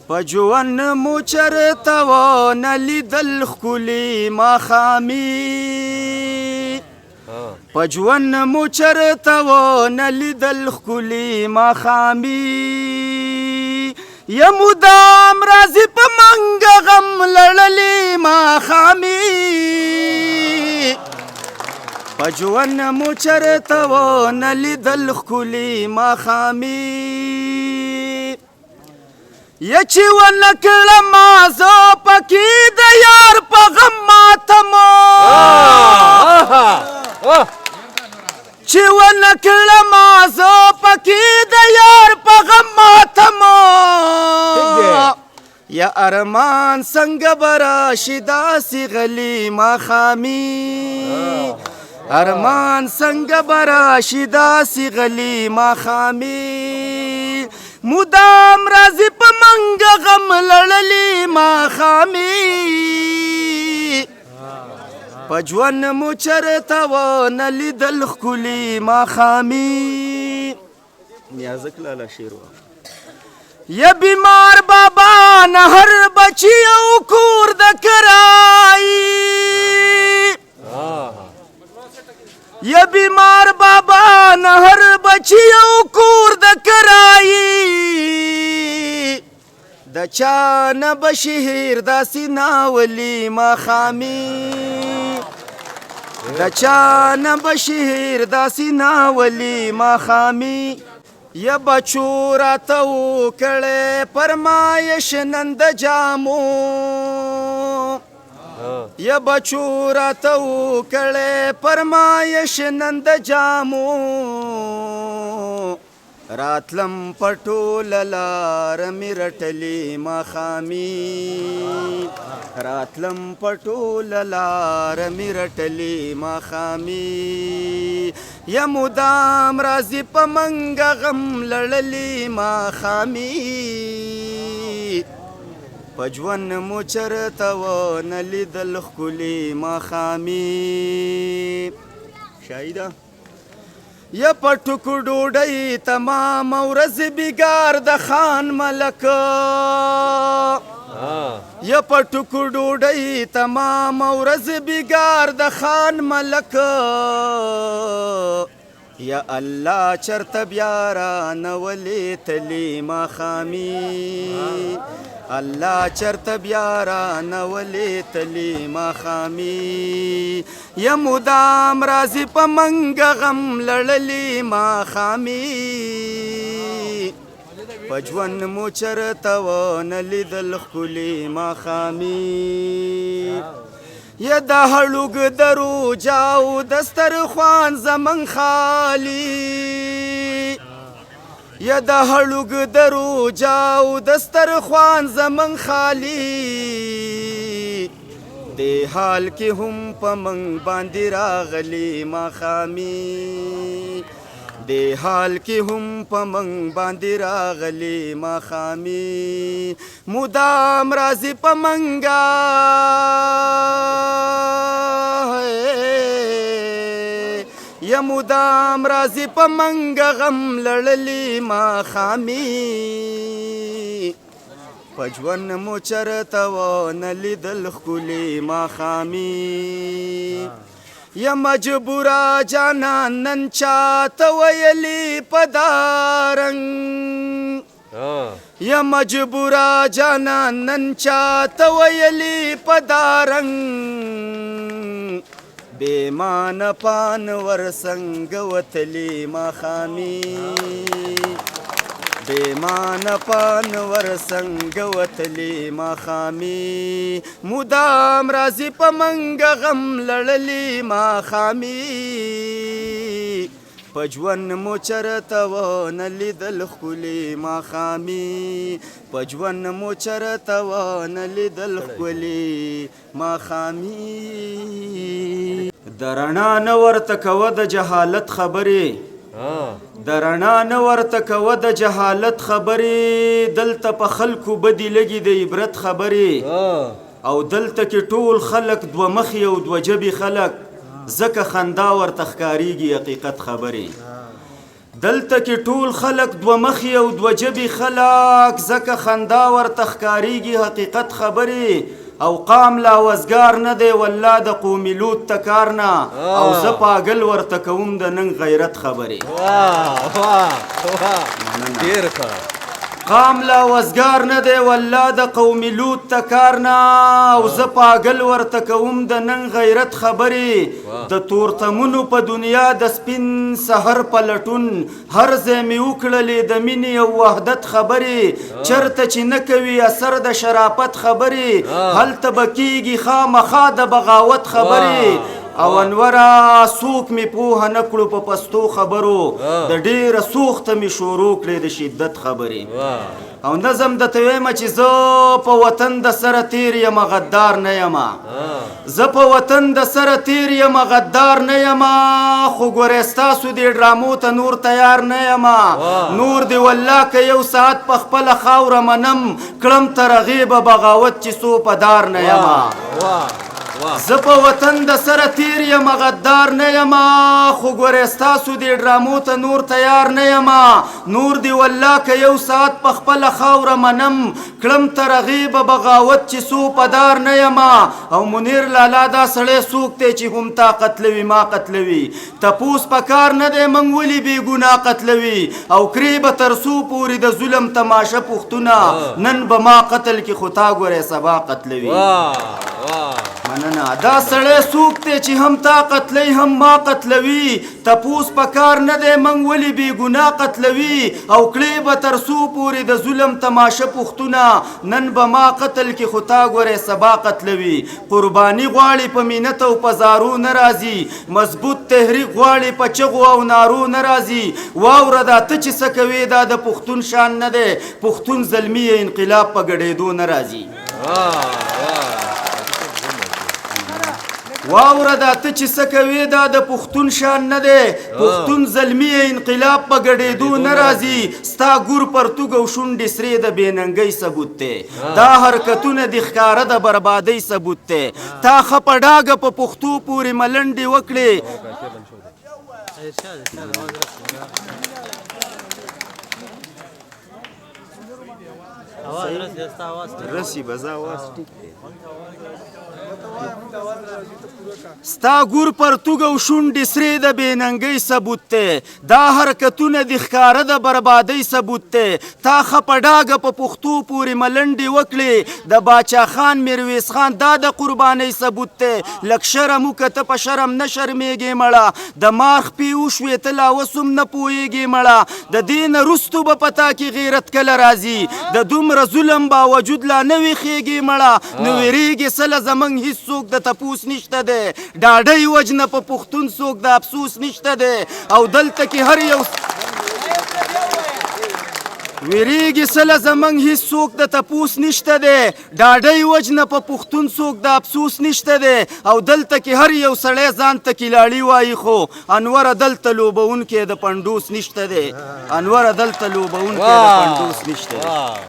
په ژوند مو چرته ونه لیدل ښکلي ماښامي په ژوند مو چرته ونه لیدل ښکلي ماښامي یا مدام راځي په منګه غم لړلي ماښامي په ژوند مو چرته ونه لیدل ښکلي ماښامي یا چې ونه کړه مازه پکې د یار په غم ماتمه چې ونه کړه مازه پکې د یار په غم ماتمه یا ارمان څنګه به راشي داسې غلي ماښامي ارمان څنګه به راشي داسې غلي ماښامي مدام راځي په منګه غم لړلي ماښامي په ژوند مو چرته ونه لیدل ښکلي ماښامي نیازک لالا شعر یا بیمار بابا نه هر بچي او کور د کرایي یا بیمار بابا نه هر بچي او کور د کرایي د چا نه به شهیر داسې ناولي ماښامي د چا نه به شهیر داسې ناولي ماښامي یا بچو راته وکړی فرمایش نن د جامو یا بچو راته وکړی فرمایش نن د جامو راتلم په ټوله لاره مې رټلې ماښامي راتلم په ټوله لاره مې رټلې ماښامي یا مدام راځي په منګه غم لړلې ماښامي په ژوند مو چرته ونه لیدل ښکلي ماښامي شاهده یا په ټوکو ډوډۍ تمامه ورځ بیګار د خان ملک یا په ټوکو ډوډۍ تمامه ورځ بیګار د خان ملک یا الله چرته بیا رانولې تلي ماښامي الله چرته بیا رانولې تلي ماښامي یا مدام راځي په منګه غم لړلي ماښامي په ژوند مو چرته ونه لیدل ښکلي ماښامي یا د هړوګ درو جاو دسترخوان زمن خالي یا د هړوګ درو جاو دسترخوان زمن خالي دې حال کې هم په من باندې راغلي ماښامي دې حال کې هم په من باندې راغلي ماښامي مدام راځي په منګه یا مدام راځي په منګه غم لړلي ماښامي په ژوند مو چرته ونه لیدل ښکلي ماښامي یا مجبوره جانان نن چاته ویلي په دارنګ یا مجبوره جانان نن چاته ویلي په دارنګ بېمانه پان ورڅنګه وتلي ماښامي بېمانه پان ورڅنګه وتلي ماښامي مدام راځي په منګه غم لړلي ماښامي په ژوند مو چرته ونه لیدل ښکلي ماښامي په ژوند مو چرته ونه لیدل ښکلي ماښامي د رڼا نه ورته کوه د جهالت خبرې د رڼا نه ورته کوه د جهالت خبرې دلته په خلکو بدې لګي د عبرت خبرې او دلته کې ټول خلک دوه مخي او دوه ژبې خلک ځکه خندا ورته ښکارېږي حقیقت خبرې دلته کې ټول خلق دوه مخي او دوه ژبې خلق ځکه خندا ورته ښکارېږي حقیقت خبرې او قام لا وزګار نه دی والله د قومي لوط ته کار نه او زه پاګل ورته کوم د نن غیرت خبرې ډېر ښه قام لا وزګار نه دی والله د قومي لوط ته کار نه او زه پاګل ورته کوم د نن غیرت خبرې د تورتمونو په دنیا د سپین سحر په لټون هر ځای مې وکړلې د مینې او وحدت خبرې چرته چې نه کوي اثر د شرافت خبرې هلته به کېږي خامخا د بغاوت خبرې او انوره څوک مې پوهه نه کړو په پستو خبرو د ډېره سوخته مې شروع کړې د شدت خبرې او نظم درته وایم چې زه په وطن د سره تیر یم غدار نه یم زه په وطن د سره تیر یم غدار نه یم خو ګورې ستاسو دې ډرامو ته نور تیار نه یم نور دې والله که یو ساعت په خپله خاوره منم کړم ترغې به بغاوت چې څو په دار نه یم زه په وطن د سره تیر یم غدار نه یم خو ګورې ستاسو دې ډرامو ته نور تیار نه یم نور دې والله که یو ساعت په خپله خاوره منم کړم ترغې به بغاوت چې څو په دار نه یم او منیر لالا دا سړی څوک دی چې هم تا قتلوي ما قتلوي تپوس په کار نه دی موږ ولې بې ګناه قتلوي او کرې به تر څو پورې د ظلم تماشه پوښتونه نن به ما قتل کې خو تا ګورې سبا قتلوي مننه دا سړی څوک دی چې هم تا قتلوي هم ما قتلوي تپوس په کار نه دی موږ ولې بې ګناه قتلوي او کړې به تر څو پورې د ظلم تماشه پوښتونه نن به ما قتل کې خو تا ګورې سبا قتلوي قرباني غواړي په مینت او په زارو نه راځي مضبوط تحریک غواړي په چغو او نارو نه راځي واوره دا ته چې څه کوې دا د پښتون شان نه دی پښتون زلمي انقلاب په ګډېدو نه راځي واوره دا ته چې څه کوې دا د پښتون شان نه دی پښتون زلمي انقلاب په ګډېدو نه راځي ستا ګور پرتوګ او شونډې سرې د بېننګۍ ثبوت دی دا حرکتونه د ښکاره د بربادۍ ثبوت دی تا ښه په ډاګه په پښتو پورې ملنډې وکړې رسی بزا آواز ټیک دی ستا ګور پرتوګ او شونډې سرې د بېننګۍ ثبوت دی دا حرکتونه د ښکاره د بربادۍ ثبوت دی تا ښه په ډاګه په پښتو پورې ملنډې وکړې د باچا خان میرویس خان دا د قربانۍ ثبوت دی لږ شرم وکړه ته په شرم نه شرمېږې مړه د مار خپې وشوې ته لا اوس هم نه پوهېږې مړه د دې نه وروستو به په تا کې غیرت کله راځي د دومره ظلم باوجود لا نه ویښېږې مړه نو ویرېږې سله زموږ هېڅوک د تپوس نشته دی ډاډۍ وجنه په پښتون څوک د افسوس نشته دی او دلته کې هر یو ویریږي سله زموږ هېڅوک د تپوس نشته دی ډاډۍ وجنه په پښتون څوک د افسوس نشته دی او دلته کې هر یو سړی ځان ته کلاړي وایي خو انوره دلته لوبوونکی د پنډوس نشته دی انوره دلته لوبوونکی د پنډوس نشته دی